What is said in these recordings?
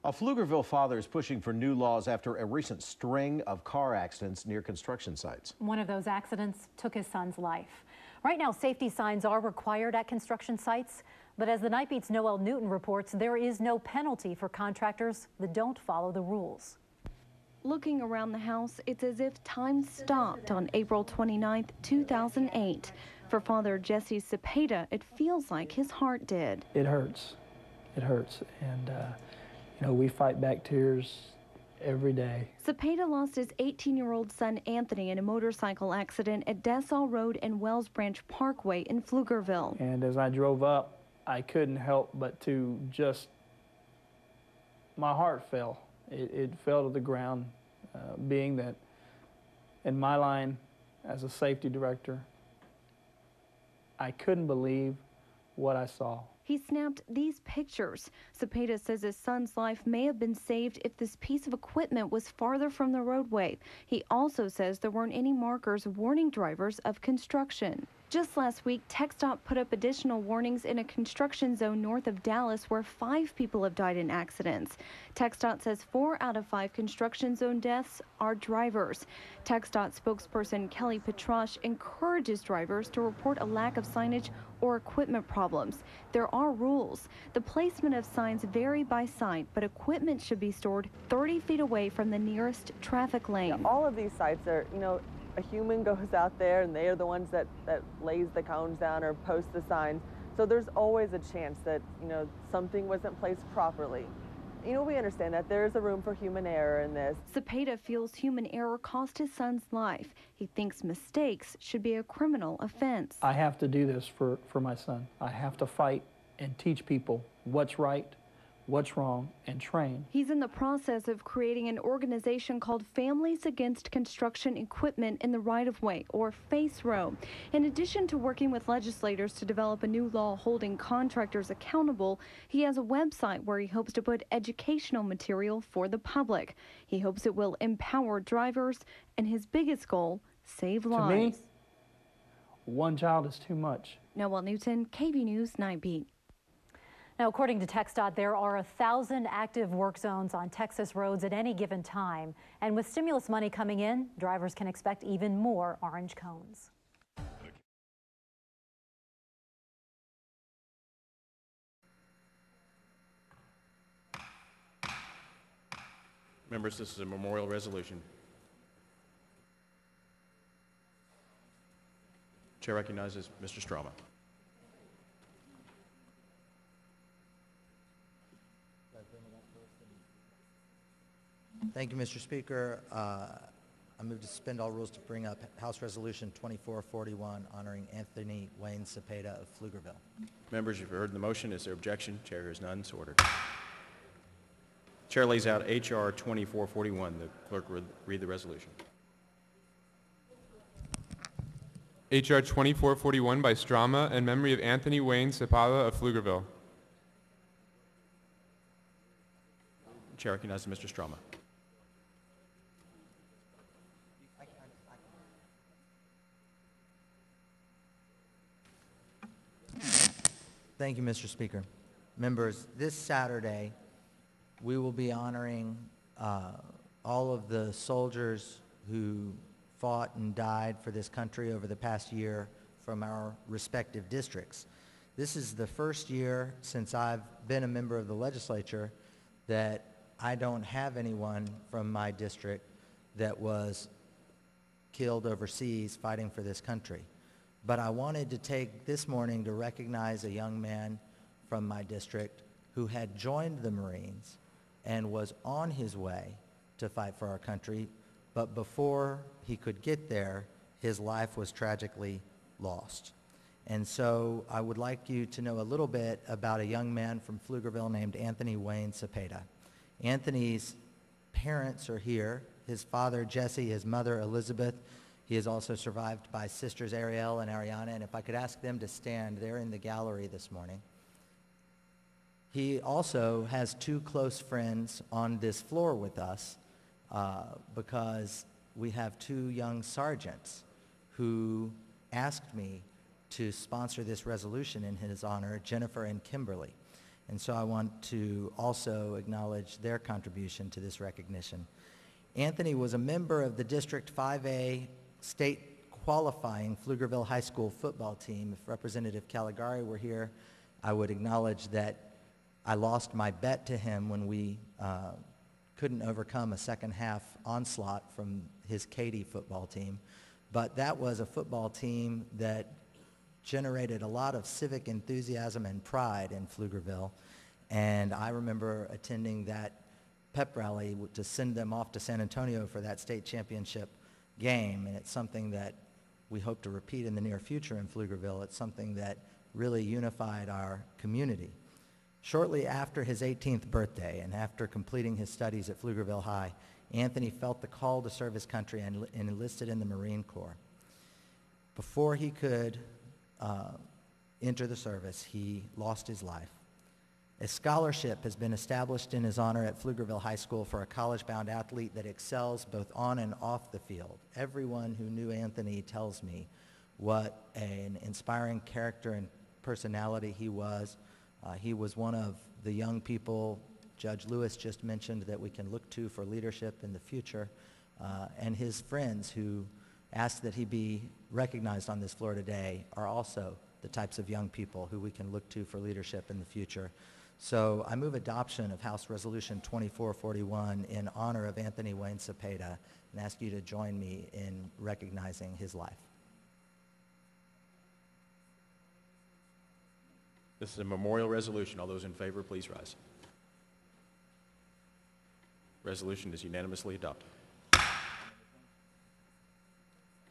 A Pflugerville father is pushing for new laws after a recent string of car accidents near construction sites. One of those accidents took his son's life. Right now, safety signs are required at construction sites, but as the Night Beat's Noel Newton reports, there is no penalty for contractors that don't follow the rules. Looking around the house, it's as if time stopped on April 29, 2008. For Father Jesse Sepeda, it feels like his heart did. It hurts. It hurts. And, you know, we fight back tears every day. Sepeda lost his 18-year-old son Anthony in a motorcycle accident at Dessau Road and Wells Branch Parkway in Pflugerville. And as I drove up, I couldn't help but to just, my heart fell. It fell to the ground, being that in my line as a safety director, I couldn't believe what I saw. He snapped these pictures. Sepeda says his son's life may have been saved if this piece of equipment was farther from the roadway. He also says there weren't any markers warning drivers of construction. Just last week, TxDOT put up additional warnings in a construction zone north of Dallas where 5 people have died in accidents. TxDOT says 4 out of 5 construction zone deaths are drivers. TxDOT spokesperson Kelly Petrosh encourages drivers to report a lack of signage or equipment problems. There are rules. The placement of signs vary by site, but equipment should be stored 30 feet away from the nearest traffic lane. Yeah, all of these sites are, a human goes out there and they are the ones that lays the cones down or post the signs. So there's always a chance that, something wasn't placed properly. We understand that there is a room for human error in this. Sepeda feels human error cost his son's life. He thinks mistakes should be a criminal offense. I have to do this for my son. I have to fight and teach people what's right, what's wrong, and train. He's in the process of creating an organization called Families Against Construction Equipment in the Right-of-Way, or FACE-RO. In addition to working with legislators to develop a new law holding contractors accountable, he has a website where he hopes to put educational material for the public. He hopes it will empower drivers, and his biggest goal, save lives. To me, one child is too much. Noel Newton, KVUE News, Night Beat. Now, according to TxDOT, there are 1,000 active work zones on Texas roads at any given time. And with stimulus money coming in, drivers can expect even more orange cones. Members, this is a memorial resolution. Chair recognizes Mr. Strama. Thank you, Mr. Speaker. I move to suspend all rules to bring up House Resolution 2441 honoring Anthony Wayne Sepeda of Pflugerville. Members, you've heard the motion. Is there objection? Chair hears none. So ordered. Chair lays out H.R. 2441. The clerk will read the resolution. H.R. 2441 by Strama in memory of Anthony Wayne Sepeda of Pflugerville. Chair recognizes Mr. Strama. Thank you, Mr. Speaker. Members, this Saturday, we will be honoring all of the soldiers who fought and died for this country over the past year from our respective districts. This is the first year since I've been a member of the legislature that I don't have anyone from my district that was killed overseas fighting for this country. But I wanted to take this morning to recognize a young man from my district who had joined the Marines and was on his way to fight for our country, but before he could get there, his life was tragically lost. And so I would like you to know a little bit about a young man from Pflugerville named Anthony Wayne Sepeda. Anthony's parents are here, his father Jesse, his mother Elizabeth. He is also survived by sisters Ariel and Ariana, and if I could ask them to stand, they're in the gallery this morning. He also has 2 close friends on this floor with us because we have 2 young sergeants who asked me to sponsor this resolution in his honor, Jennifer and Kimberly. And so I want to also acknowledge their contribution to this recognition. Anthony was a member of the District 5A state qualifying Pflugerville High School football team. If Representative Caligari were here, I would acknowledge that I lost my bet to him when we couldn't overcome a second half onslaught from his Katy football team. But that was a football team that generated a lot of civic enthusiasm and pride in Pflugerville. And I remember attending that pep rally to send them off to San Antonio for that state championship game. And it's something that we hope to repeat in the near future in Pflugerville. It's something that really unified our community. Shortly after his 18th birthday and after completing his studies at Pflugerville High, Anthony felt the call to serve his country and enlisted in the Marine Corps. Before he could enter the service, he lost his life. A scholarship has been established in his honor at Pflugerville High School for a college-bound athlete that excels both on and off the field. Everyone who knew Anthony tells me what an inspiring character and personality he was. He was one of the young people Judge Lewis just mentioned that we can look to for leadership in the future, and his friends who asked that he be recognized on this floor today are also the types of young people who we can look to for leadership in the future. So I move adoption of House Resolution 2441 in honor of Anthony Wayne Sepeda and ask you to join me in recognizing his life. This is a memorial resolution. All those in favor, please rise. Resolution is unanimously adopted.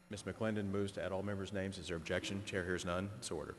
Ms. McClendon moves to add all members' names. Is there objection? Chair hears none. So ordered.